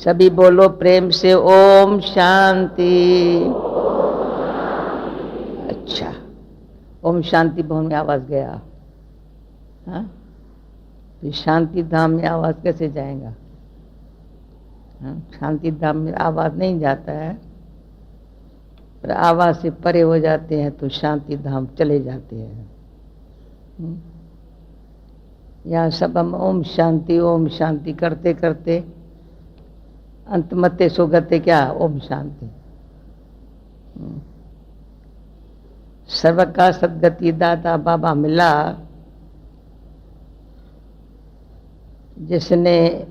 सभी बोलो प्रेम से ओम शांति। अच्छा, ओम शांति भवन में आवाज गया। हाँ, तो शांति धाम में आवाज कैसे जाएगा? हाँ, शांति धाम में आवाज नहीं जाता है, पर आवाज से परे हो जाते हैं तो शांति धाम चले जाते हैं। यहाँ सब हम ओम शांति करते करते अंत मते सुगते क्या ओम शांति। सर्व का सदगति दाता बाबा मिला, जिसने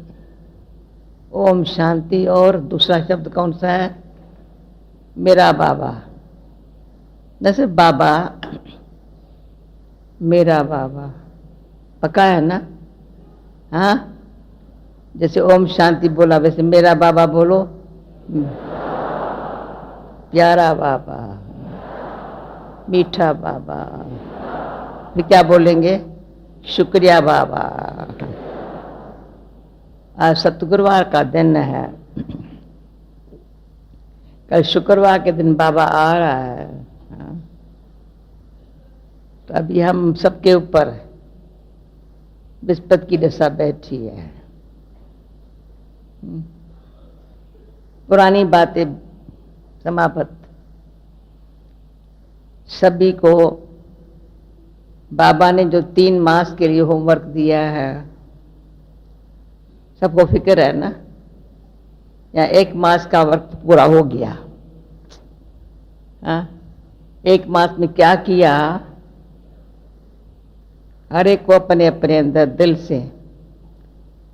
ओम शांति और दूसरा शब्द कौन सा है? मेरा बाबा। न सिर्फ बाबा, मेरा बाबा पक्का है ना? हाँ, जैसे ओम शांति बोला वैसे मेरा बाबा बोलो। प्यारा बाबा, मीठा बाबा। फिर क्या बोलेंगे? शुक्रिया बाबा। आज सतगुरुवार का दिन है, कल शुक्रवार के दिन बाबा आ रहा है। तो अभी हम सबके ऊपर विस्पत की दशा बैठी है। पुरानी बातें समाप्त। सभी को बाबा ने जो 3 मास के लिए होमवर्क दिया है, सबको फिक्र है ना? या 1 मास का वर्क पूरा हो गया? हाँ, 1 मास में क्या किया? हर एक को अपने अपने अंदर दिल से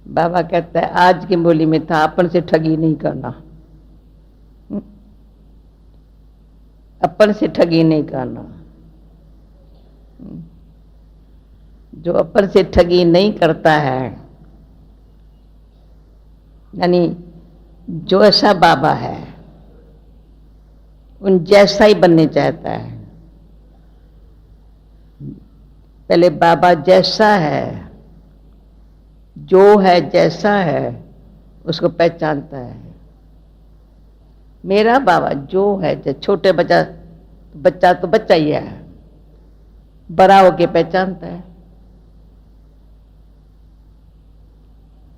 बाबा कहता है आज की बोली में था, अपन से ठगी नहीं करना। अपन से ठगी नहीं करना। जो अपन से ठगी नहीं करता है, यानी जो ऐसा बाबा है उन जैसा ही बनने चाहता है। पहले बाबा जैसा है, जो है जैसा है उसको पहचानता है। मेरा बाबा जो है, छोटे बच्चा तो बच्चा ही है, बड़ा होके पहचानता है।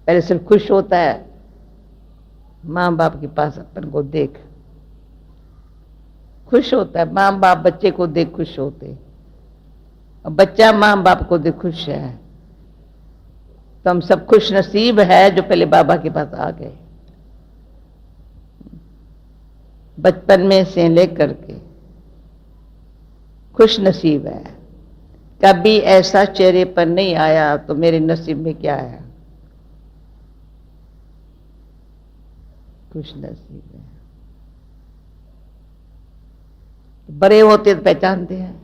पहले सिर्फ खुश होता है माँ बाप के पास अपन को देख, खुश होता है। माँ बाप बच्चे को देख खुश होते, और बच्चा माँ बाप को देख खुश है। तो हम सब खुश नसीब है जो पहले बाबा के पास आ गए। बचपन में से लेकर के खुश नसीब है। कभी ऐसा चेहरे पर नहीं आया तो मेरे नसीब में क्या है? खुश नसीब है। बड़े होते तो पहचानते हैं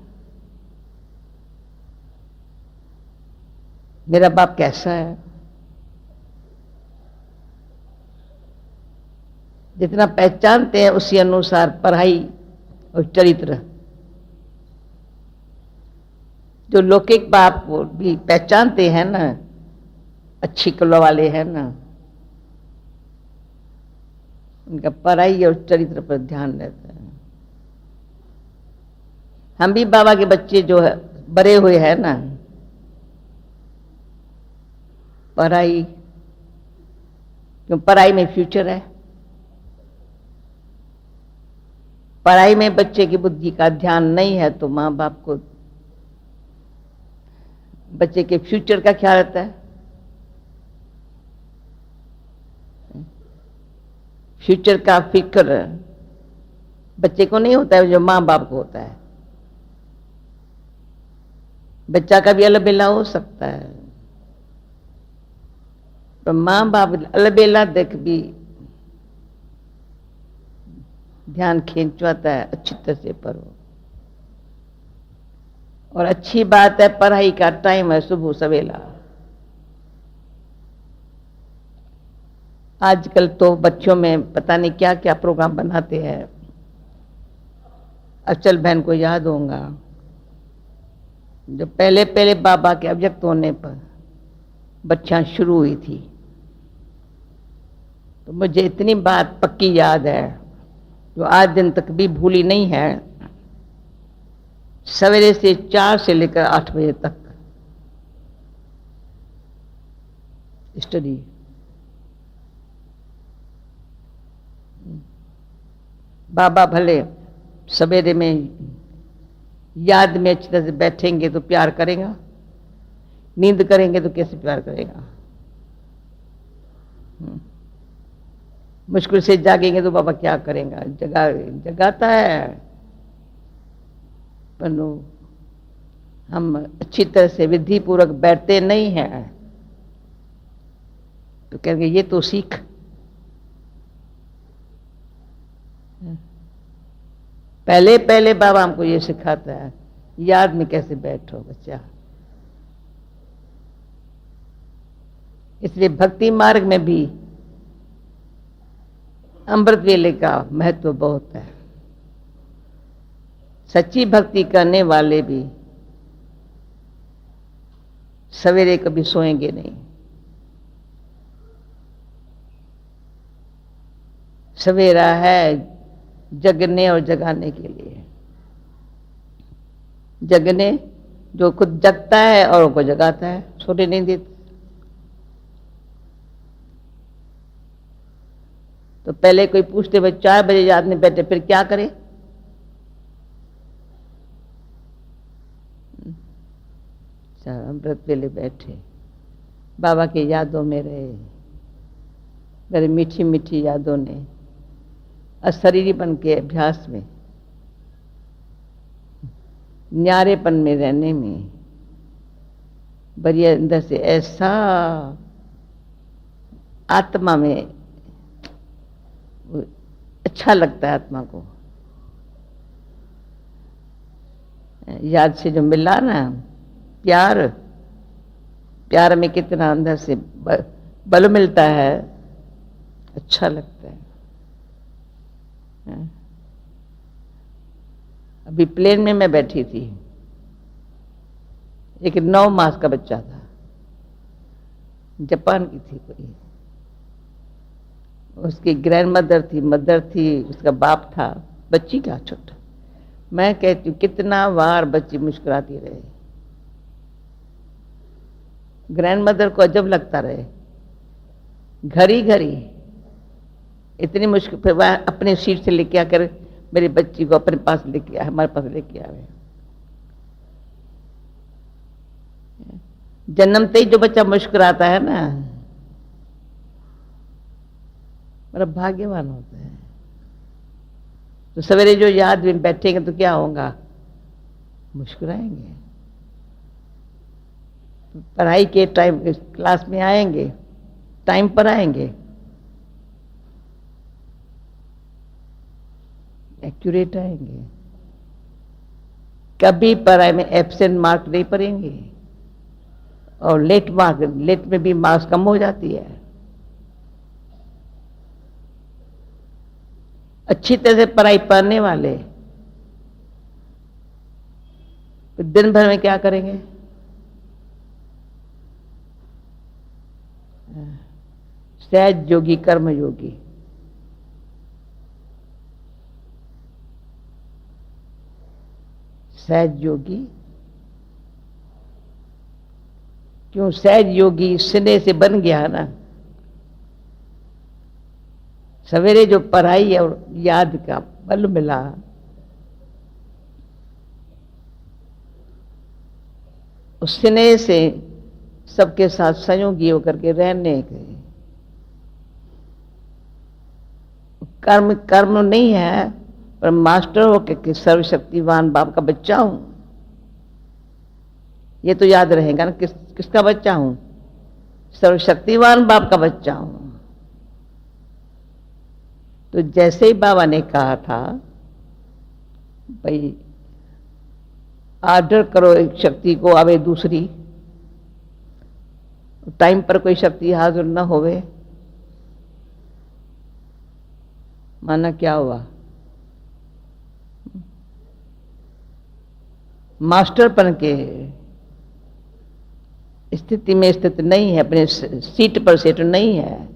मेरा बाप कैसा है। जितना पहचानते हैं उसी अनुसार पढ़ाई और चरित्र। जो लौकिक बाप को भी पहचानते हैं ना, अच्छी कला वाले हैं ना, उनका पढ़ाई और चरित्र पर ध्यान रहता है। हम भी बाबा के बच्चे जो है बड़े हुए हैं ना, पढ़ाई, क्यों? पढ़ाई में फ्यूचर है। पढ़ाई में बच्चे की बुद्धि का ध्यान नहीं है तो माँ बाप को बच्चे के फ्यूचर का ख्याल रहता है। फ्यूचर का फिक्र बच्चे को नहीं होता है जो माँ बाप को होता है। बच्चा का भी अलबेला हो सकता है, पर माँ बाप अलबेला देख भी ध्यान खींचवाता है अच्छी तरह से पढ़ो। और अच्छी बात है, पढ़ाई का टाइम है सुबह सवेला। आजकल तो बच्चों में पता नहीं क्या क्या प्रोग्राम बनाते हैं। अचल बहन को याद होगा, जो पहले पहले बाबा के अव्यक्त होने पर बच्चियां शुरू हुई थी। तो मुझे इतनी बात पक्की याद है जो आज दिन तक भी भूली नहीं है। सवेरे से 4 से लेकर 8 बजे तक स्टडी। बाबा भले सवेरे में याद में अच्छी तरह से बैठेंगे तो प्यार करेगा, नींद करेंगे तो कैसे प्यार करेगा। मुश्किल से जागेंगे तो बाबा क्या करेगा, जगाता है। पर हम अच्छी तरह से विधि पूर्वक बैठते नहीं हैं तो कहेंगे ये तो सीख। पहले पहले बाबा हमको ये सिखाता है याद में कैसे बैठो बच्चा। इसलिए भक्ति मार्ग में भी अमृत वेले का महत्व बहुत है। सच्ची भक्ति करने वाले भी सवेरे कभी सोएंगे नहीं। सवेरा है जगने और जगाने के लिए। जगने जो खुद जगता है और को जगाता है, सोने नहीं देता। तो पहले कोई पूछते भाई 4 बजे याद में बैठे फिर क्या करे। अमृत वेले बैठे बाबा की यादों में रहे, मेरी मीठी मीठी यादों ने अशरीरीपन के अभ्यास में, न्यारेपन में रहने में बड़ी अंदर से ऐसा आत्मा में अच्छा लगता है। आत्मा को याद से जो मिला ना प्यार, प्यार में कितना अंदर से बल मिलता है, अच्छा लगता है। अभी प्लेन में मैं बैठी थी, एक 9 मास का बच्चा था, जापान की थी कोई, उसकी ग्रैंड मदर थी, मदर थी, उसका बाप था, बच्ची का छोटा। मैं कहती हूँ कितना बार बच्ची मुस्कुराती रहे, ग्रैंड मदर को अजब लगता रहे, घड़ी घड़ी इतनी मुश्किल। फिर वह अपने सीट से लेके आकर मेरी बच्ची को अपने पास लेके आए, हमारे पास लेके आए। जन्मते ही जो बच्चा मुस्कुराता है ना, बड़ा भाग्यवान होता है। तो सवेरे जो याद में बैठेंगे तो क्या होगा, मुस्कुराएंगे। पढ़ाई के टाइम क्लास में आएंगे, टाइम पर आएंगे, एक्यूरेट आएंगे, कभी पढ़ाई में एब्सेंट मार्क नहीं पड़ेंगे। और लेट में भी मार्क्स कम हो जाती है। अच्छी तरह से पढ़ाई पढ़ने वाले तो दिन भर में क्या करेंगे, सहज योगी कर्म योगी। सहज योगी क्यों, सहज योगी सिने से बन गया ना। सवेरे जो पढ़ाई और याद का बल मिला, उस सिने से सबके साथ संयोगी होकर के रहने के। कर्म नहीं है, पर मास्टर होकर के सर्वशक्तिवान बाप का बच्चा हूं, ये तो याद रहेगा ना। किसका बच्चा हूं, सर्वशक्तिवान बाप का बच्चा हूं। तो जैसे ही बाबा ने कहा था भाई आर्डर करो एक शक्ति को, आवे दूसरी, टाइम पर कोई शक्ति हाजिर न होवे, माना क्या हुआ, मास्टरपन के स्थिति में स्थित नहीं है, अपने सीट पर सेट नहीं है।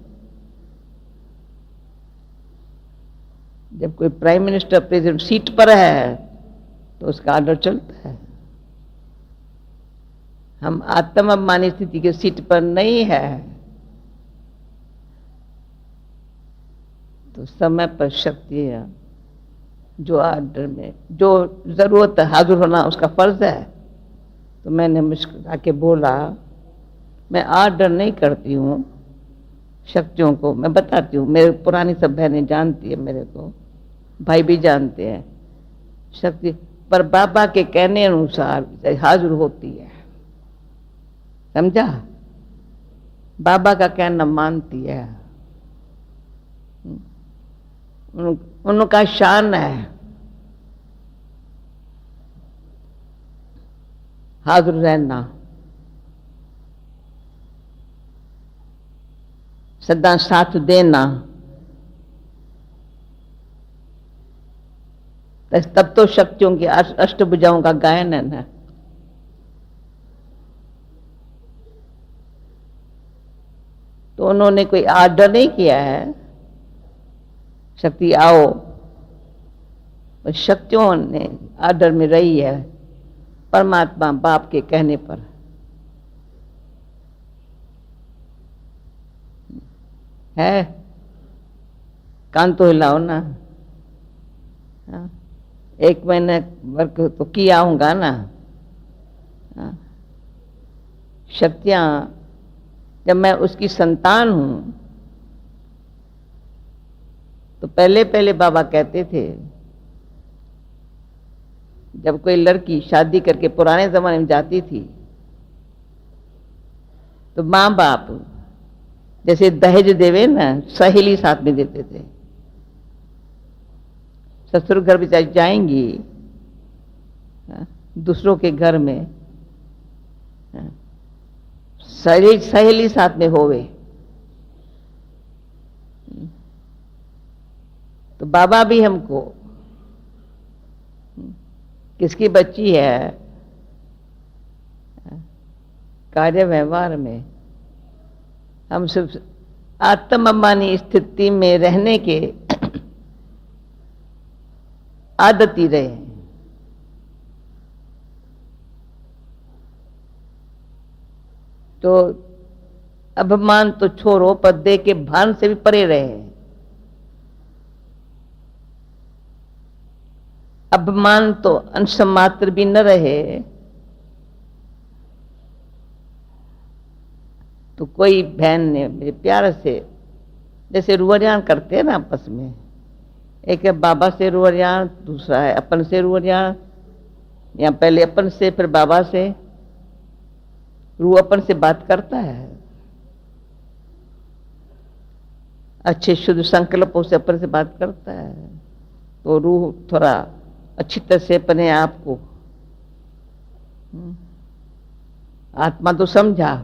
जब कोई प्राइम मिनिस्टर प्रेसिडेंट सीट पर है तो उसका आर्डर चलता है। हम आत्माभिमानी स्थिति की सीट पर नहीं है तो समय पर शक्ति है जो आर्डर में जो जरूरत है हाजिर होना उसका फर्ज है। तो मैंने मुस्कुरा के बोला, मैं आर्डर नहीं करती हूँ शक्तियों को, मैं बताती हूँ। मेरे पुरानी सब बहनें जानती है, मेरे को भाई भी जानते हैं। शक्ति पर बाबा के कहने अनुसार हाजिर होती है, समझा? बाबा का कहना मानती है, उनका शान है हाजिर रहना, सदा साथ देना। तब तो शक्तियों की अष्टभुजाओं का गायन है ना। तो उन्होंने कोई आर्डर नहीं किया है शक्ति आओ, शक्तियों ने आर्डर में रही है परमात्मा बाप के कहने पर। है कान तो हिलाओ ना। हाँ? एक महीने वर्क तो किया होगा ना। हाँ? शक्तियां जब मैं उसकी संतान हूं तो पहले पहले बाबा कहते थे, जब कोई लड़की शादी करके पुराने जमाने में जाती थी तो माँ बाप जैसे दहेज देवे ना, सहेली साथ में देते थे। ससुर घर भी जाएंगी दूसरों के घर में, सहेली साथ में होवे। तो बाबा भी हमको किसकी बच्ची है कार्य व्यवहार में हम सिर्फ आत्माभिमानी स्थिति में रहने के आदती रहे। तो अभिमान तो छोड़ो, पर देह के भान से भी परे रहे। अभिमान तो अंश मात्र भी न रहे तो कोई बहन ने मेरे प्यार से, जैसे रुआरियान करते हैं ना आपस में, एक है बाबा से रुआरियान, दूसरा है अपन से रुआरियान, या पहले अपन से फिर बाबा से। रूह अपन से बात करता है, अच्छे शुद्ध संकल्पों से अपन से बात करता है। तो रूह थोड़ा अच्छी तरह से अपने आप को, आत्मा तो समझा,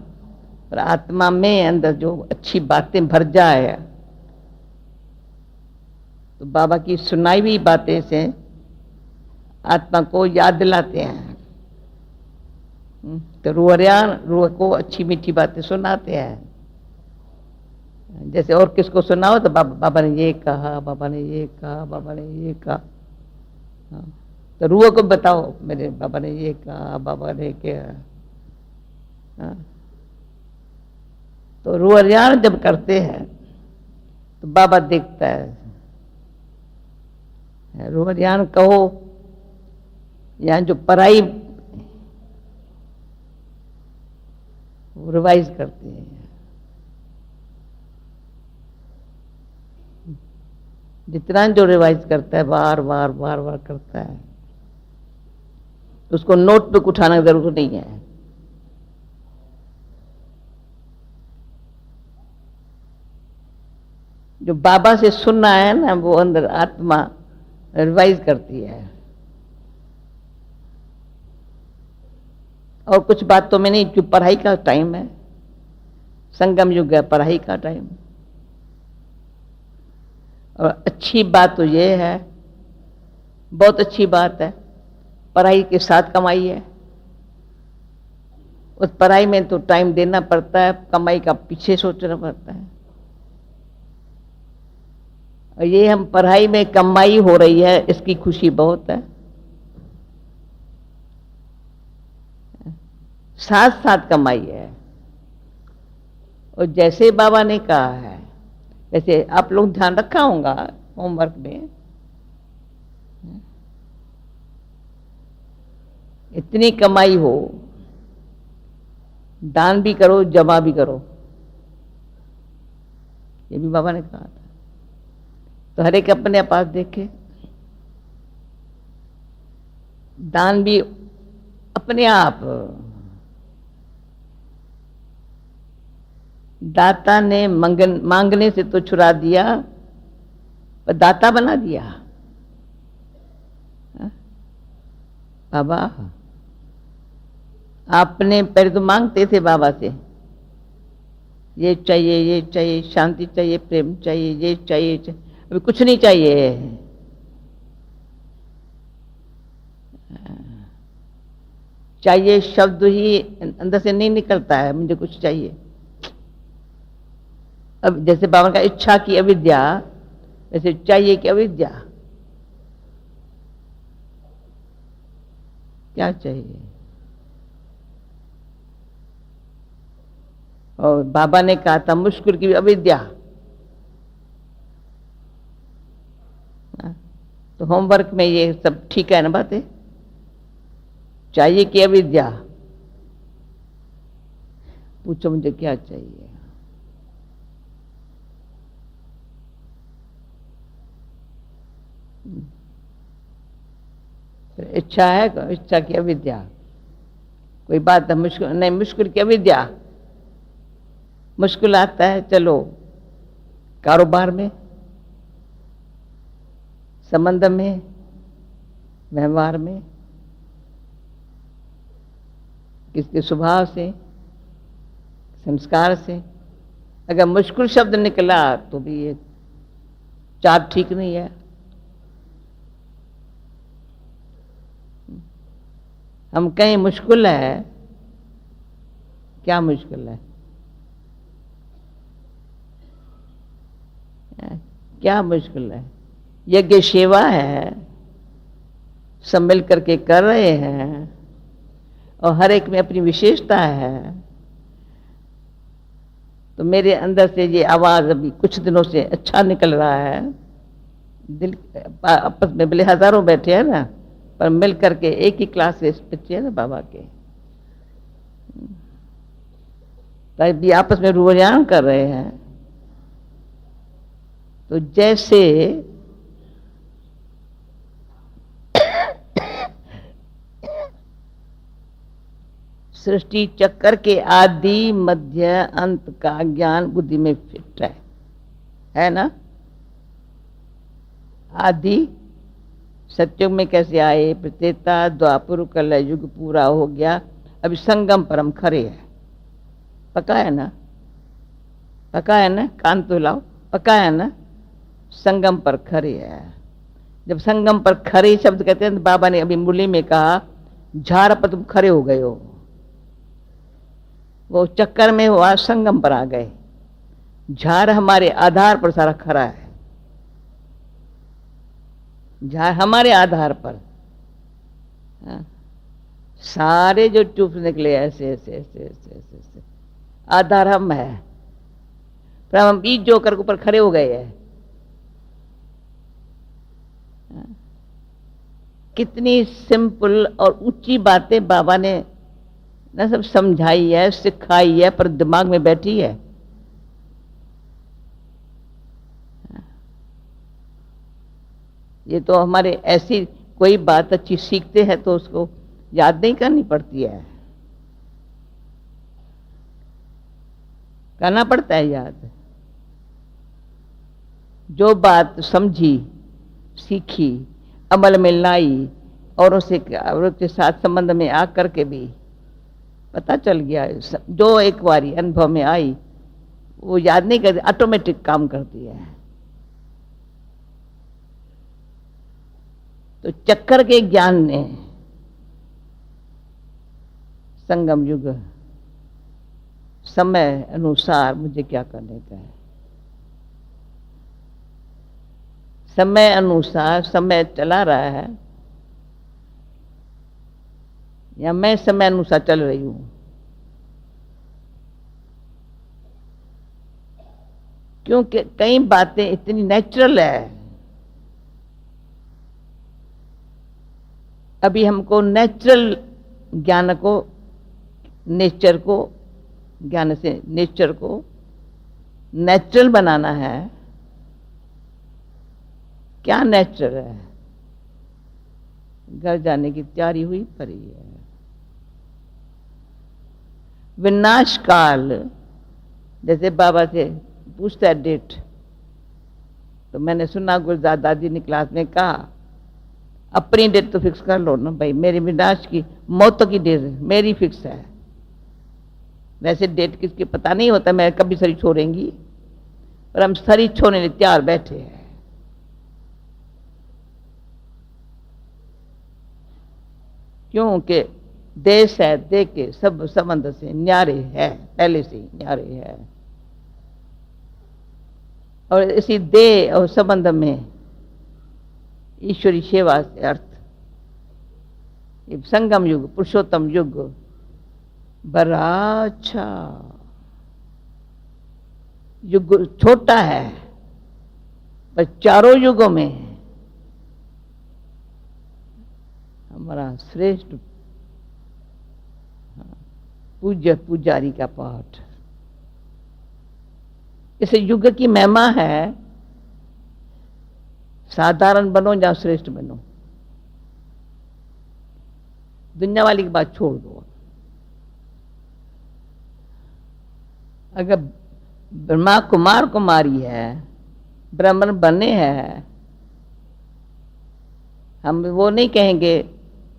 पर आत्मा में अंदर जो अच्छी बातें भर जाए तो बाबा की सुनाई हुई बातें से आत्मा को याद दिलाते हैं। तो रूह को अच्छी मीठी बातें सुनाते हैं। जैसे और किसको सुनाओ तो बाबा ने ये कहा, बाबा ने ये कहा, बाबा ने ये कहा। तो रूह को बताओ मेरे बाबा ने ये कहा, बाबा ने क्या। तो रूहरियान जब करते हैं तो बाबा देखता है। रूहरियान कहो या जो पढ़ाई रिवाइज करते हैं, जितना जो रिवाइज करता है बार बार बार बार करता है, उसको नोटबुक उठाने की जरूरत नहीं है। जो बाबा से सुनना है ना, वो अंदर आत्मा रिवाइज करती है। और कुछ बात तो मैं नहीं, जो पढ़ाई का टाइम है, संगम युग है, पढ़ाई का टाइम। और अच्छी बात तो ये है, बहुत अच्छी बात है, पढ़ाई के साथ कमाई है। उस पढ़ाई में तो टाइम देना पड़ता है, कमाई का पीछे सोचना पड़ता है। और ये हम पढ़ाई में कमाई हो रही है, इसकी खुशी बहुत है। साथ साथ कमाई है। और जैसे बाबा ने कहा है, वैसे आप लोग ध्यान रखा होगा होमवर्क में, इतनी कमाई हो, दान भी करो, जमा भी करो, ये भी बाबा ने कहा था। तो हर एक अपने पास देखे, दान भी अपने आप। दाता ने मांगने से तो छुड़ा दिया, पर दाता बना दिया। बाबा आपने पहले तो मांगते थे बाबा से, ये चाहिए, ये चाहिए, शांति चाहिए, प्रेम चाहिए, ये चाहिए, अभी कुछ नहीं चाहिए। चाहिए शब्द ही अंदर से नहीं निकलता है, मुझे कुछ चाहिए। अब जैसे बाबा का इच्छा की अविद्या, वैसे चाहिए कि अविद्या। क्या चाहिए? और बाबा ने कहा था मुश्किल की अविद्या। तो होमवर्क में ये सब ठीक है ना बातें? चाहिए कि अविद्या? पूछो मुझे क्या चाहिए। इच्छा है, इच्छा की अविद्या। कोई बात है मुश्किल नहीं, मुश्किल की अविद्या। मुश्किल आता है, चलो कारोबार में, संबंध में, व्यवहार में, किसके स्वभाव से, संस्कार से। अगर मुश्किल शब्द निकला तो भी ये चार्ट ठीक नहीं है। हम कहीं मुश्किल है, क्या मुश्किल है? क्या मुश्किल है? यज्ञ सेवा है, सब मिल करके कर रहे हैं, और हर एक में अपनी विशेषता है। तो मेरे अंदर से ये आवाज अभी कुछ दिनों से अच्छा निकल रहा है। दिल आपस में भले हजारों बैठे हैं ना, पर मिल करके एक ही क्लास से बच्चे हैं ना बाबा के, तभी आपस में रुझान कर रहे हैं। तो जैसे सृष्टि चक्कर के आदि मध्य अंत का ज्ञान बुद्धि में फिट है ना? आदि सत्युग में कैसे आए, प्रत्येता द्वापर कलयुग पूरा हो गया, अभी संगम परम खरे है। पका है ना? पका है ना? कान तो लाओ, पका है ना? संगम पर खरे है। जब संगम पर खरे शब्द कहते हैं तो बाबा ने अभी मुरली में कहा, झाड़ पर तुम खरे हो गए हो। वो चक्कर में हुआ, संगम पर आ गए। झाड़ हमारे आधार पर सारा खरा है। झाड़ हमारे आधार पर, सारे जो चुप निकले ऐसे ऐसे ऐसे ऐसे ऐसे ऐसे, आधार हम है, पर हम बीज जो कर ऊपर खड़े हो गए हैं। कितनी सिंपल और ऊंची बातें बाबा ने ना सब समझाई है, सिखाई है, पर दिमाग में बैठी है। ये तो हमारे ऐसी कोई बात अच्छी सीखते हैं तो उसको याद नहीं करनी पड़ती है, करना पड़ता है याद। जो बात समझी, सीखी, अमल में लाई, और उसके साथ संबंध में आ करके भी पता चल गया, जो एक बारी अनुभव में आई वो याद नहीं करती, ऑटोमेटिक काम करती है। तो चक्कर के ज्ञान ने संगम युग समय अनुसार मुझे क्या करने का है, समय अनुसार समय चला रहा है या मैं समय अनुसार चल रही हूं? क्योंकि कई बातें इतनी नेचुरल है, अभी हमको नेचुरल ज्ञान को, नेचर को, ज्ञान से नेचर को नेचुरल बनाना है। क्या नेचुरल है? घर जाने की तैयारी हुई पड़ी है। विनाश काल, जैसे बाबा से पूछता है डेट, तो मैंने सुना गुलजार दादी ने क्लास में कहा अपनी डेट तो फिक्स कर लो ना भाई, मेरी विनाश की मौत की डेट मेरी फिक्स है। वैसे डेट किसकी पता नहीं होता, मैं कभी शरीर छोड़ेंगी, पर हम शरीर छोड़ने लिए तैयार बैठे हैं। क्योंकि देश है, दे के सब संबंध से न्यारे है, पहले से ही न्यारे है। और इसी देह और संबंध में ईश्वरी सेवा से अर्थ ये संगम युग, पुरुषोत्तम युग बड़ा अच्छा युग, छोटा है पर चारों युगों में हमारा श्रेष्ठ पूज्य पुजारी का पाठ। इस युग की महिमा है, साधारण बनो या श्रेष्ठ बनो, दुनिया वाली की बात छोड़ दो। अगर ब्रह्मा कुमार कुमारी है, ब्राह्मण बने हैं, हम वो नहीं कहेंगे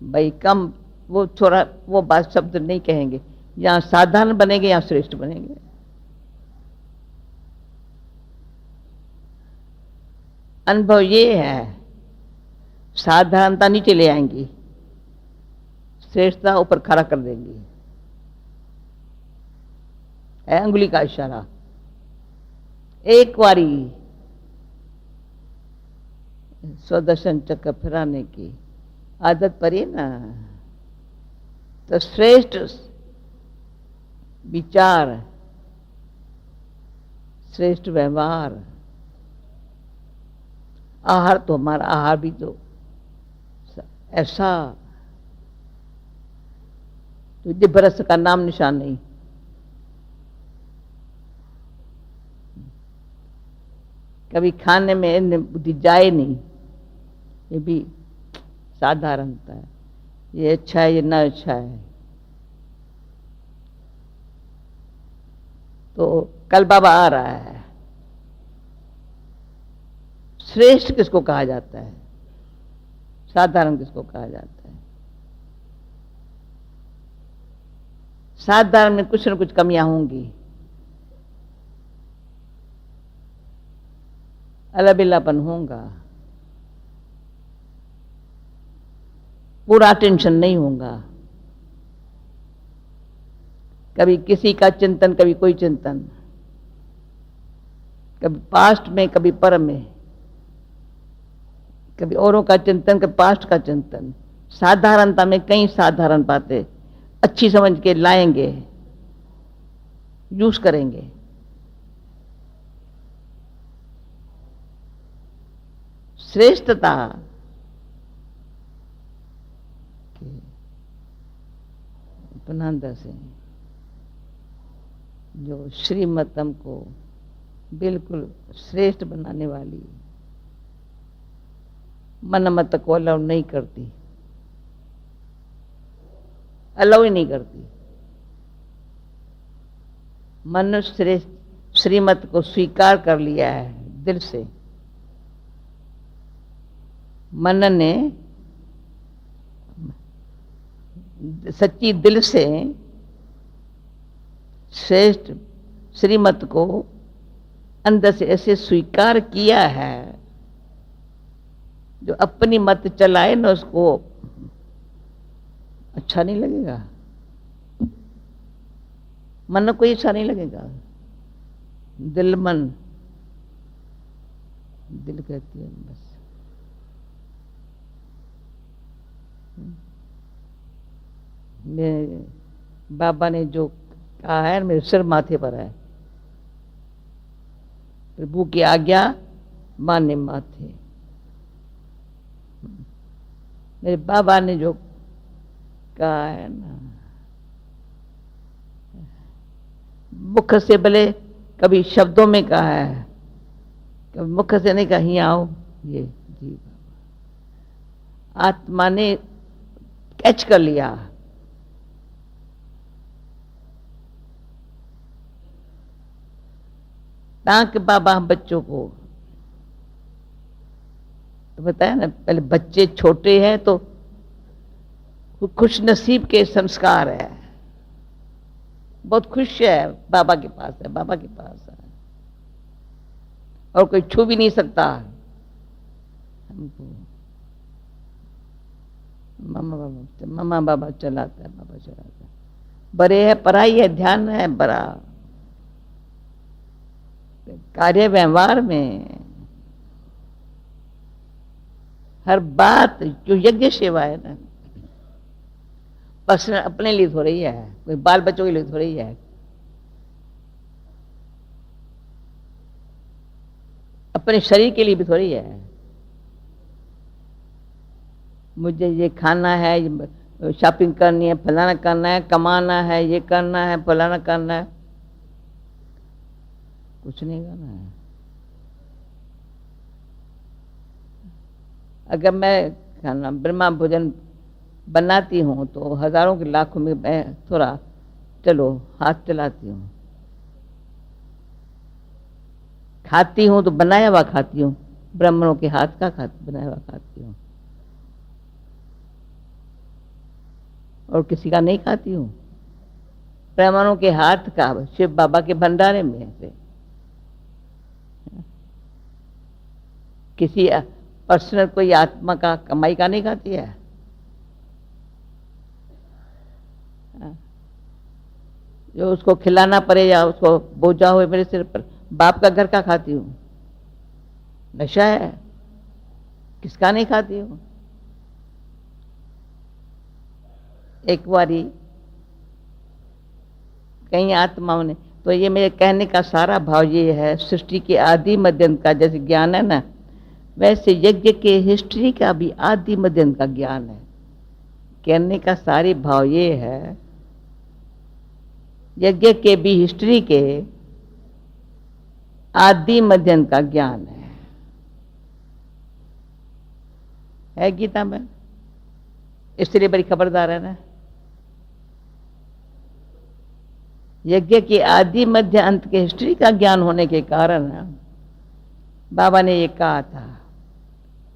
भाई कम, वो थोड़ा वो बात शब्द नहीं कहेंगे। यहाँ साधारण बनेंगे या श्रेष्ठ बनेंगे। अनुभव ये है, साधारणता नीचे ले आएंगी, श्रेष्ठता ऊपर खड़ा कर देंगी। है अंगुली का इशारा। एक बारी स्वदर्शन चक्कर फिराने की आदत पड़ी ना, तो श्रेष्ठ विचार, श्रेष्ठ व्यवहार, आहार, तो हमारा आहार भी तो ऐसा तुझे बरस का नाम निशान नहीं। कभी खाने में बुद्धि जाए नहीं, ये भी साधारणता है। ये अच्छा है, ये ना अच्छा है। तो कल बाबा आ रहा है। श्रेष्ठ किसको कहा जाता है, साधारण किसको कहा जाता है? साधारण में कुछ न कुछ कमियां होंगी, अलबिलापन होगा, पूरा टेंशन नहीं होगा। कभी किसी का चिंतन, कभी कोई चिंतन, कभी पास्ट में, कभी पर में, कभी औरों का चिंतन, कभी पास्ट का चिंतन। साधारणता में कई साधारण बातें अच्छी समझ के लाएंगे, यूज करेंगे। श्रेष्ठता अपना अंदर से जो श्रीमतम को बिल्कुल श्रेष्ठ बनाने वाली मन मत को अलाउ नहीं करती, अलाउ ही नहीं करती। मन श्रेष्ठ श्रीमत को स्वीकार कर लिया है दिल से। मन ने सच्ची दिल से श्रेष्ठ श्रीमत को अंदर से ऐसे स्वीकार किया है, जो अपनी मत चलाए ना उसको अच्छा नहीं लगेगा, मन को अच्छा नहीं लगेगा। दिल मन, दिल कहती है बस मेरे बाबा ने जो कहा है मेरे सिर माथे पर है, प्रभु की आज्ञा माने माथे। मेरे बाबा ने जो कहा है ना, मुख से भले कभी शब्दों में कहा है, कभी मुख से नहीं कहा ही आओ, ये जी बाबा आत्मा ने कैच कर लिया। ताक बाबा हम बच्चों को तो बताया ना, पहले बच्चे छोटे हैं तो खुश नसीब के संस्कार है, बहुत खुश है, बाबा के पास है, बाबा के पास है, और कोई छू भी नहीं सकता हमको। मामा बाबा चलाता है, बाबा चलाता है, बड़े है, पढ़ाई है, ध्यान है, बड़ा कार्य व्यवहार में हर बात जो यज्ञ सेवा है ना, पर्सनल अपने लिए हो रही है, कोई बाल बच्चों के लिए हो रही है, अपने शरीर के लिए भी थोड़ी है। मुझे ये खाना है, शॉपिंग करनी है, फलाना करना है, कमाना है, ये करना है, फलाना करना है, कुछ नहीं करना है। अगर मैं खाना ब्रह्मा भोजन बनाती हूँ तो हजारों के लाखों में मैं थोड़ा चलो हाथ चलाती हूँ, खाती हूँ तो बनाया हुआ खाती हूँ, ब्राह्मणों के हाथ का बनाया हुआ खाती हूँ, और किसी का नहीं खाती हूँ, ब्राह्मणों के हाथ का, शिव बाबा के भंडारे में से किसी पर्सनल कोई आत्मा का कमाई का नहीं खाती है। जो उसको खिलाना पड़े या उसको बोझा हुए मेरे सिर पर, बाप का घर का खाती हूँ, नशा है, किसका नहीं खाती हूँ। एक बारी कई आत्माओं ने, तो ये मेरे कहने का सारा भाव ये है, सृष्टि के आदि मध्यंत का जैसे ज्ञान है ना, वैसे यज्ञ के हिस्ट्री का भी आदि मध्यंत का ज्ञान है। कहने का सारी भाव ये है, यज्ञ के भी हिस्ट्री के आदि मध्यंत का ज्ञान है गीता में, इसलिए बड़ी खबरदार है ना। यज्ञ के आदि मध्य अंत के हिस्ट्री का ज्ञान होने के कारण बाबा ने ये कहा था,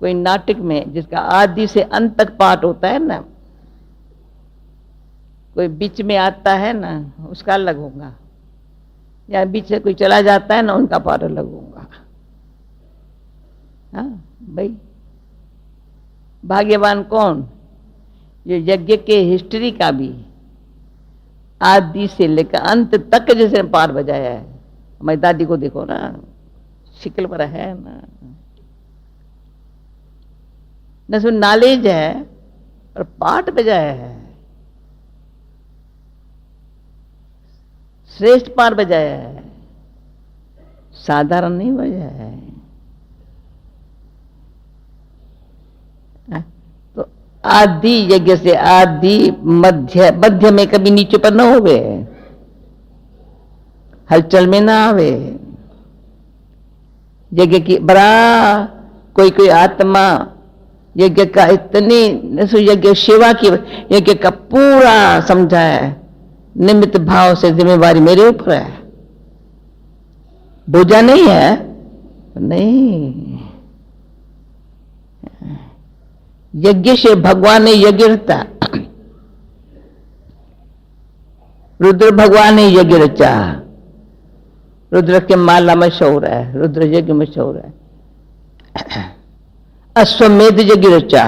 कोई नाटक में जिसका आदि से अंत तक पार्ट होता है ना, कोई बीच में आता है ना उसका अलग होगा, या बीच से कोई चला जाता है ना उनका पार्ट अलग होगा। हाँ भाई, भाग्यवान कौन, जो यज्ञ के हिस्ट्री का भी आदि से लेकर अंत तक जैसे पाठ बजाया है। हमारी दादी को देखो ना, शिकल पर है ना, न सिर्फ नॉलेज है और पाठ बजाया है, श्रेष्ठ पाठ बजाया है, साधारण नहीं बजाया है। तो आदि यज्ञ से आदि मध्य, मध्य में कभी नीचे पर न होवे, हलचल में ना आवे। यज्ञ की बड़ा कोई कोई आत्मा यज्ञ का इतनी यज्ञ सेवा की, यज्ञ का पूरा समझा है, निमित्त भाव से जिम्मेवारी मेरे ऊपर है, बोझा नहीं है, नहीं। यज्ञ से भगवान ने यज्ञ रचा, रुद्र भगवान ने यज्ञ रचा, रुद्र के माला मशहूर है, रुद्र यज्ञ मशहूर है। अश्वमेध यज्ञ रचा,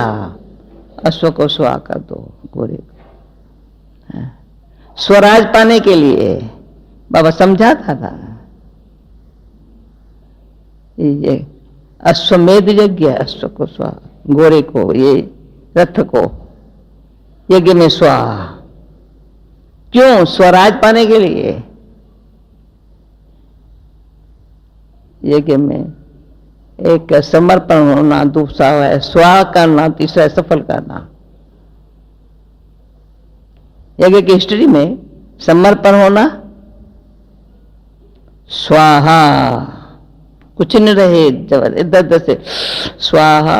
अश्व को स्वा कर दो, घोड़े को, स्वराज पाने के लिए बाबा समझाता था। ये अश्वमेध यज्ञ, अश्व को स्वा, घोड़े को, ये रथ को यज्ञ में स्वाहा। क्यों? स्वराज पाने के लिए। यज्ञ में एक समर्पण होना, दूसरा है स्वाहा करना, तीसरा है सफल करना। यज्ञ की हिस्ट्री में समर्पण होना, स्वाहा, कुछ नहीं रहे, इधर उधर से स्वाहा,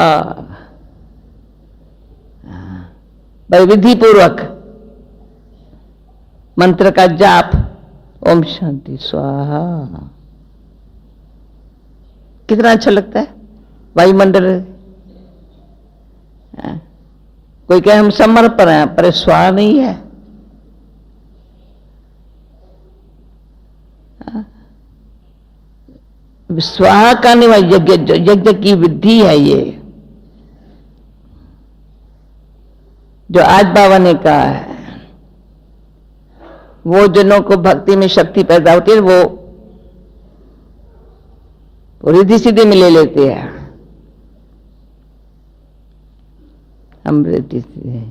भाई विधि पूर्वक मंत्र का जाप, ओम शांति स्वाहा। कितना अच्छा लगता है वायुमंडल। कोई कहे हम समर्पण है, पर स्वाहा नहीं है। स्वाहा करने वाली यज्ञ की विधि है ये, जो आज बाबा ने कहा है। वो जनों को भक्ति में शक्ति पैदा होती है, वो रिद्धि सिद्धि में ले लेते हैं। हम रिद्धि से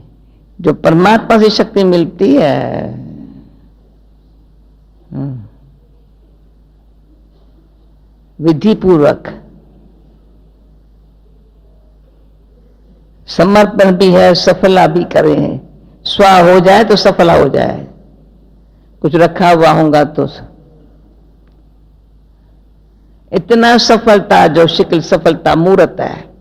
जो परमात्मा से शक्ति मिलती है, विधि पूर्वक समर्पण भी है, सफला भी करें। स्वा हो जाए तो सफला हो जाए, कुछ रखा हुआ होगा तो इतना सफलता, जो शिकल सफलता मूर्त है।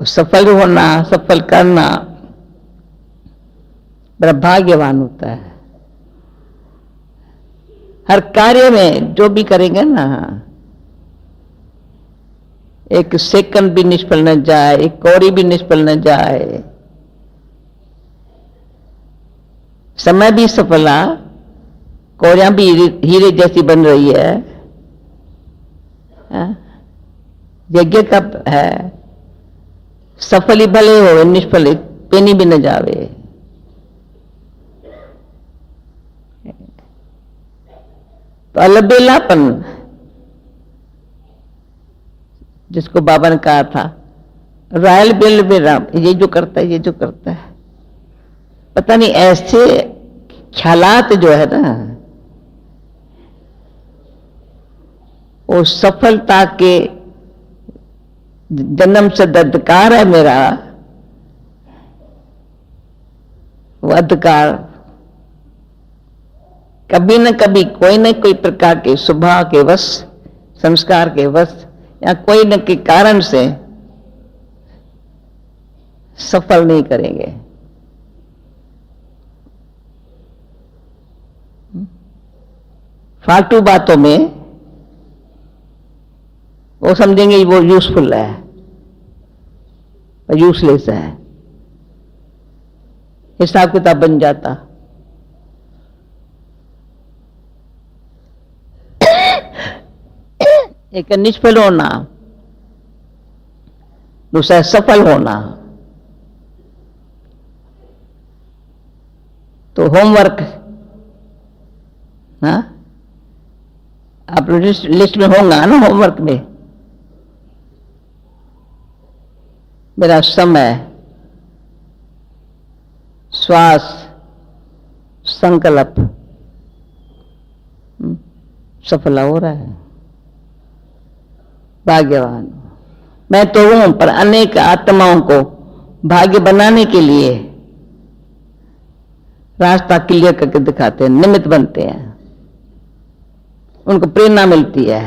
सफल होना, सफल करना बड़ा भाग्यवान होता है। हर कार्य में जो भी करेंगे ना, एक सेकंड भी निष्फल न जाए, एक कौड़ी भी निष्फल न जाए। समय भी सफला, कौड़ियां भी हीरे जैसी बन रही है। यज्ञ का है, सफल ही भले हो, निष्फल पेनी भी न जावे। तो अलबेलापन, जिसको बाबा ने कहा था रॉयल बेल बेराम, ये जो करता है, ये जो करता है, पता नहीं ऐसे ख्यालात जो है ना, वो सफलता के जन्म से अधिकार है मेरा, वो अधिकार कभी न कभी कोई न कोई प्रकार के स्वभाव के वश, संस्कार के वश, या कोई न के कारण से सफल नहीं करेंगे। फालतू बातों में वो समझेंगे वो यूजफुल है, यूजलेस है। हिसाब किताब बन जाता। एक निष्फल होना, दूसरा सफल होना। तो होमवर्क, हाँ, आप लिस्ट में होगा ना, होमवर्क में मेरा समय, श्वास, संकल्प सफल हो रहा है। भाग्यवान मैं तो हूं, पर अनेक आत्माओं को भाग्य बनाने के लिए रास्ता क्लियर करके दिखाते हैं, निमित्त बनते हैं, उनको प्रेरणा मिलती है।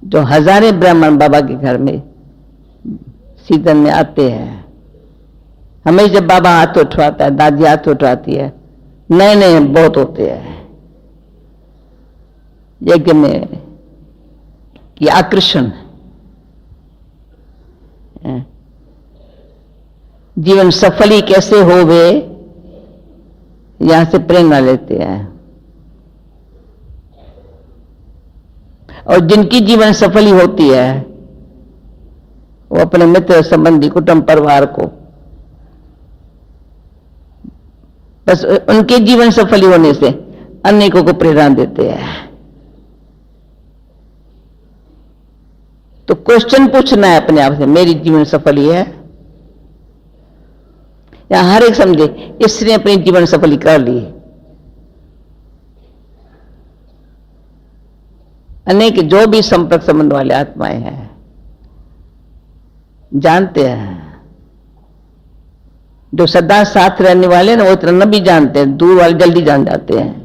जो हजारें ब्राह्मण बाबा के घर में सीजन में आते हैं, हमेशा जब बाबा हाथ उठवाता है, दादी हाथ उठवाती है, नए नए बहुत होते हैं। यज्ञ में कि आकर्षण, जीवन सफल ही कैसे हो वे, यहां से प्रेरणा लेते हैं। और जिनकी जीवन सफल ही होती है, वो अपने मित्र, संबंधी, कुटुंब, परिवार को बस उनके जीवन सफल होने से अनेकों को प्रेरणा देते हैं। तो क्वेश्चन पूछना है अपने आप से, मेरी जीवन सफल ही है? या हर एक समझे इसने अपनी जीवन सफल कर ली? अनेक जो भी संपर्क संबंध वाले आत्माएं हैं जानते हैं, जो सदा साथ रहने वाले ना वो इतना न भी जानते हैं, दूर वाले जल्दी जान जाते हैं।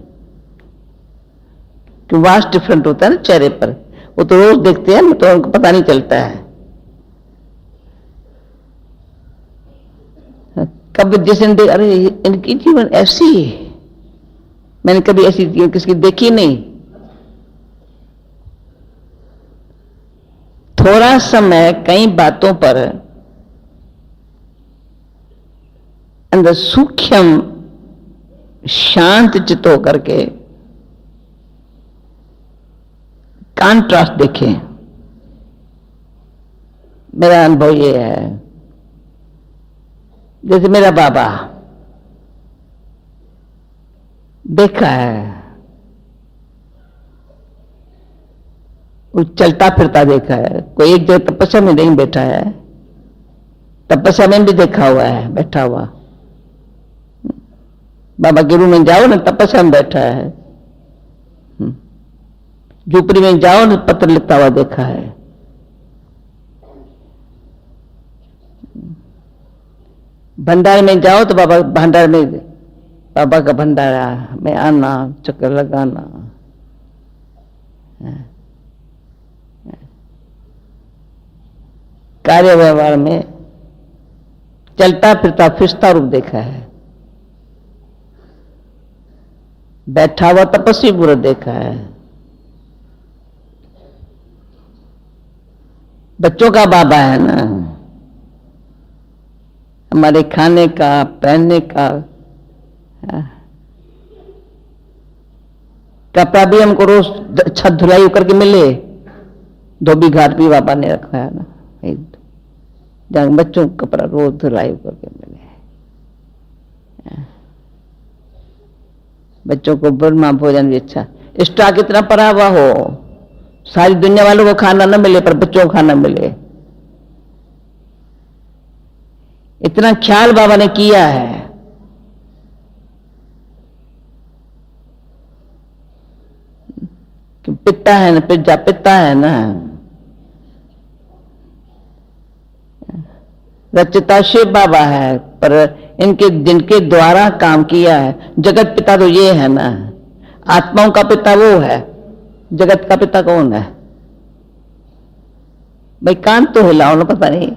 कि वास्ट डिफरेंट होता है ना चेहरे पर, वो तो रोज देखते हैं तो उनको पता नहीं चलता है। कब जिस दिन देख, अरे इनकी जीवन ऐसी है, मैंने कभी ऐसी जीवन किसकी देखी नहीं। थोड़ा समय कई बातों पर अंदर सूक्ष्म शांत चित्त होकर के कॉन्ट्रास्ट देखें। मेरा अनुभव ये है, जैसे मेरा बाबा देखा है, वो चलता फिरता देखा है, कोई एक जगह तपस्या में नहीं बैठा है, तपस्या में भी देखा हुआ है बैठा हुआ। बाबा के रूम में जाओ ना, तपस्या में बैठा है। झोपड़ी में जाओ ना, पत्र लिखता हुआ देखा है। भंडारे में जाओ तो बाबा भंडारे में, बाबा का भंडारा में आना, चक्कर लगाना। कार्य व्यवहार में चलता फिरता फिरता रूप देखा है, बैठा हुआ तपस्वी पूरा देखा है। बच्चों का बाबा है ना, हमारे खाने का पहनने का कपड़ा भी हमको रोज अच्छा धुलाई करके मिले, धोबी घाट भी बाबा ने रखा है ना, जहां बच्चों को कपड़ा रोज धुलाई करके मिले। बच्चों को ब्रह्मा भोजन भी अच्छा, स्टॉक इतना पड़ा हुआ हो, सारी दुनिया वालों को खाना न मिले पर बच्चों को खाना मिले, इतना ख्याल बाबा ने किया है। कि पिता है ना, पिता है ना, रचता शिव बाबा है, पर इनके जिनके द्वारा काम किया है जगत पिता तो ये है ना, आत्माओं का पिता वो है, जगत का पिता कौन है? भाई कान तो हिलाओ ना, पता नहीं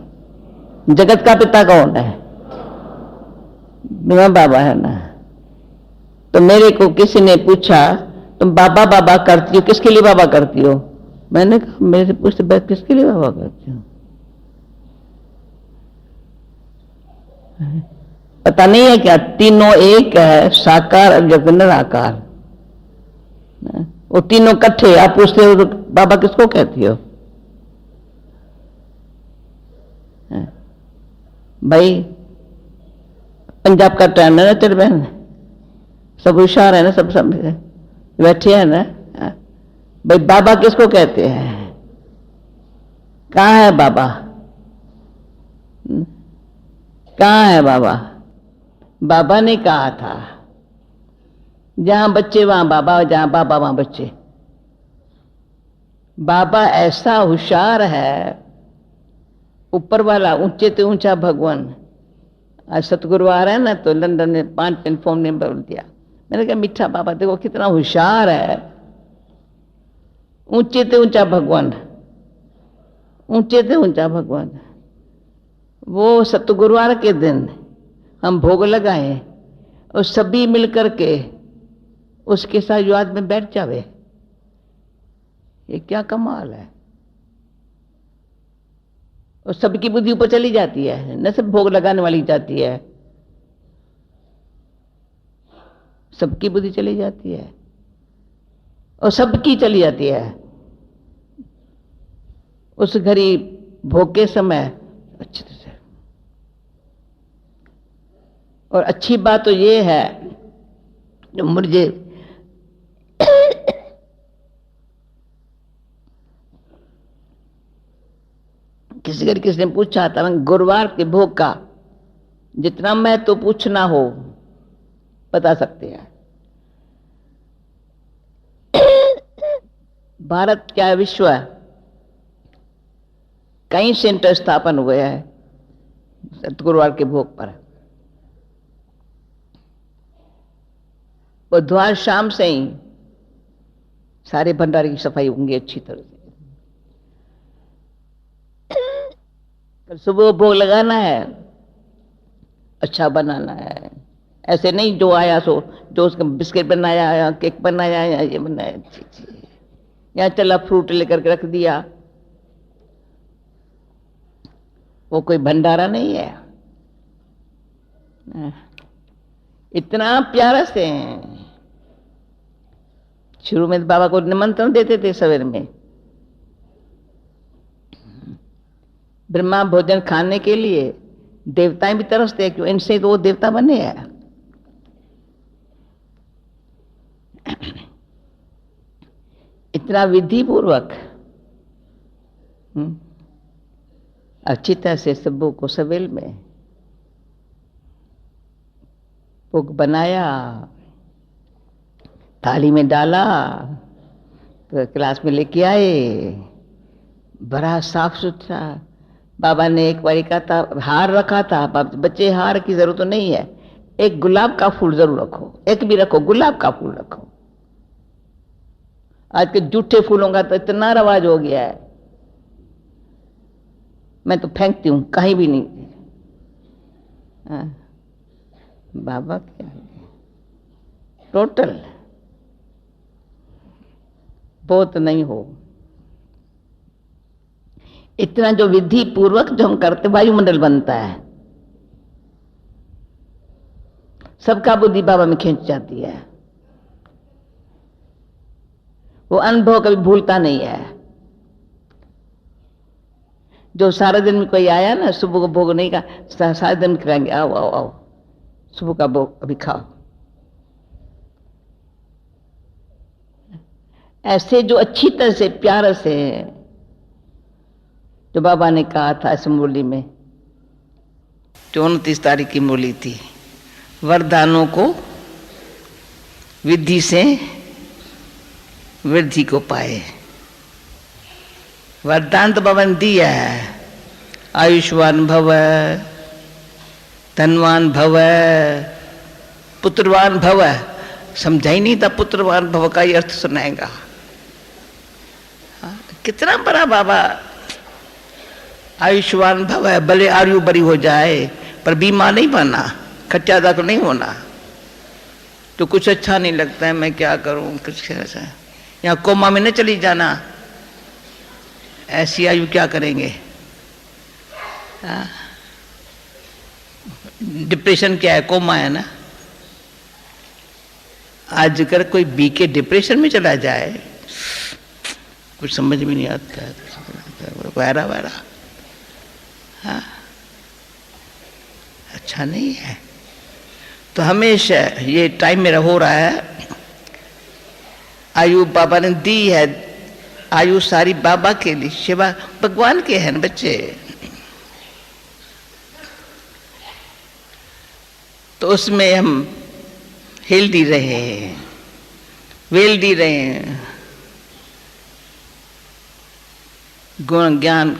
जगत का पिता कौन है? ब्रह्मा बाबा है ना। तो मेरे को किसी ने पूछा तुम बाबा बाबा करती हो, किसके लिए बाबा करती हो? मैंने कहा, मेरे से पूछते किसके लिए बाबा करती हो? पता नहीं है क्या? तीनों एक है, साकार अव्यक्त निराकार, वो तीनों इकट्ठे। आप पूछते हो तो बाबा किसको कहती हो? भाई पंजाब का ट्रेन है ना तेरे बहन, सब होशियार है ना, सब समझे बैठे हैं ना। भाई बाबा किसको कहते हैं? कहाँ है बाबा? कहाँ है बाबा? बाबा ने कहा था जहां बच्चे वहां बाबा, जहां बाबा वहां बच्चे। बाबा ऐसा होशियार है, ऊपर वाला, ऊंचे से ऊंचा भगवान। आज सतगुरुवार है ना, तो लंदन में 5 टेलीफोन नंबर दिया। मैंने कहा मीठा बाबा देखो कितना होशियार है, ऊंचे से ऊंचा भगवान, ऊंचे से ऊंचा भगवान। वो सतगुरुवार के दिन हम भोग लगाए और सभी मिलकर के उसके साथ याद में बैठ जावे, ये क्या कमाल है। और सबकी बुद्धि ऊपर चली जाती है, न सिर्फ भोग लगाने वाली जाती है, सबकी बुद्धि चली जाती है और सबकी चली जाती है। उस घड़ी भोग के समय अच्छी तरह से। और अच्छी बात तो ये है, जो मुझे किसी ने पूछा था गुरुवार के भोग का जितना मैं तो पूछना हो बता सकते हैं। भारत क्या विश्व है, कई सेंटर स्थापन हुए हैं गुरुवार के भोग पर। बुधवार शाम से ही सारे भंडारे की सफाई होंगी अच्छी तरह से। कल सुबह भोग लगाना है, अच्छा बनाना है, ऐसे नहीं जो आया सो, जो उसका बिस्किट बनाया या केक बनाया या ये बनाया, या चला फ्रूट लेकर के रख दिया, वो कोई भंडारा नहीं है। इतना प्यारा से शुरू में बाबा को निमंत्रण देते थे सवेर में, ब्रह्मा भोजन खाने के लिए, देवताएं भी तरसते हैं क्यों, इनसे तो वो देवता बने हैं। इतना विधि पूर्वक अच्छी तरह से सबों को सवेल में भोग बनाया, थाली में डाला, तो क्लास में लेके आए, बड़ा साफ सुथरा। बाबा ने एक बार कहा था हार रखा था, बच्चे हार की जरूरत तो नहीं है, एक गुलाब का फूल जरूर रखो, एक भी रखो, गुलाब का फूल रखो। आज के जूठे फूलों का तो इतना रवाज हो गया है, मैं तो फेंकती हूं, कहीं भी नहीं। बाबा क्या टोटल बहुत नहीं हो, इतना जो विधि पूर्वक जो हम करते वायुमंडल बनता है, सबका बुद्धि बाबा में खींच जाती है। वो अनुभव कभी भूलता नहीं है। जो सारा दिन में कोई आया ना, सुबह को भोग नहीं का, सारा दिन खिलाएंगे, आओ आओ आओ सुबह का भोग अभी खाओ। ऐसे जो अच्छी तरह से प्यार से, जो बाबा ने कहा था इस मुरली में, जो 29 तारीख की मुरली थी, वरदानों को विधि से वृद्धि को पाए। वरदान तो बाबा ने दिया है, आयुष्मान भव, धनवान भव, पुत्रवान भव। समझा ही नहीं था पुत्रवान भव का ही अर्थ सुनाएगा। कितना बड़ा बाबा, आयुष्मान भव है, भले आयु बड़ी हो जाए पर बीमार नहीं बनना, खट्यादा को नहीं होना। तो कुछ अच्छा नहीं लगता है, मैं क्या करूं, कुछ ऐसा यहाँ कोमा में न चली जाना, ऐसी आयु क्या करेंगे। डिप्रेशन क्या है, कोमा है ना। आज अगर कोई बीके डिप्रेशन में चला जाए, कुछ समझ में नहीं आता है, वैरा वैरा, हाँ अच्छा नहीं है। तो हमेशा ये टाइम मेरा हो रहा है, आयु बाबा ने दी है, आयु सारी बाबा के लिए, शिवा भगवान के हैं बच्चे। तो उसमें हम हेल्दी रहे, वेल्दी रहे, गुण ज्ञान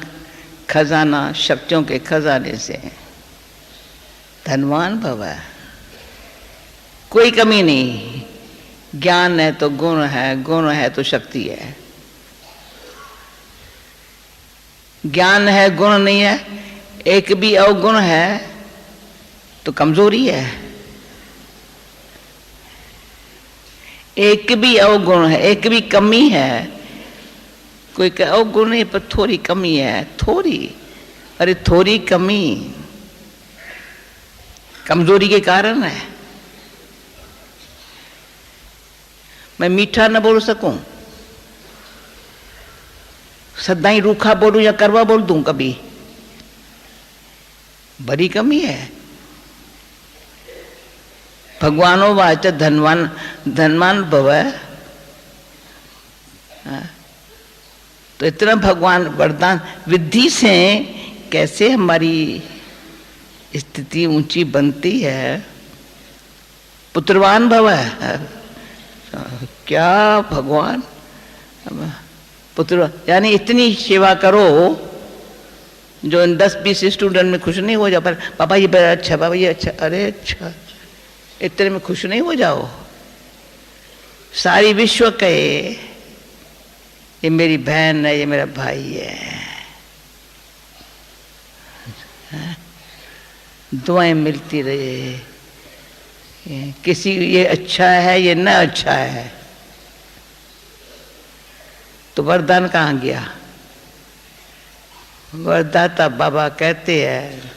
खजाना, शक्तियों के खजाने से धनवान भव। कोई कमी नहीं, ज्ञान है तो गुण है, गुण है तो शक्ति है। ज्ञान है, गुण नहीं है, एक भी अवगुण है तो कमजोरी है। एक भी अवगुण है, एक भी कमी है, कोई अवगुण नहीं पर थोड़ी कमी है, थोड़ी, अरे थोड़ी कमी कमजोरी के कारण है। मैं मीठा न बोल सकूं, सदा ही रूखा बोलूं या करवा बोल दूं कभी, बड़ी कमी है। भगवानो वाच धनवान धनवान भव। तो इतना भगवान वरदान विधि से कैसे हमारी स्थिति ऊंची बनती है। पुत्रवान भव है क्या भगवान, पुत्र यानी इतनी सेवा करो जो 10-20 स्टूडेंट में खुश नहीं हो जाओ, पर पापा ये बड़ा अच्छा, पापा ये अच्छा, अरे अच्छा, इतने में खुश नहीं हो जाओ। सारी विश्व कहे ये मेरी बहन है, ये मेरा भाई है, दुआएं मिलती रहे, किसी ये अच्छा है ये ना अच्छा है, तो वरदान कहाँ गया। वरदाता बाबा कहते हैं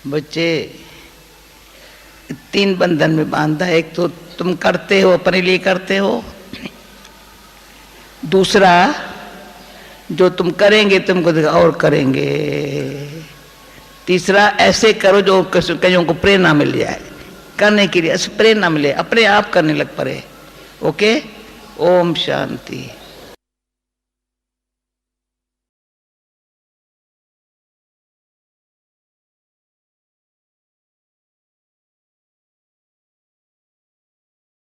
बच्चे 3 बंधन में बांधा, एक तो तुम करते हो अपने लिए करते हो, दूसरा जो तुम करेंगे तुमको और करेंगे, तीसरा ऐसे करो जो कईयों को प्रेरणा मिल जाए करने के लिए, प्रेरणा मिले, अपने आप करने लग पड़े। ओके, ओम शांति।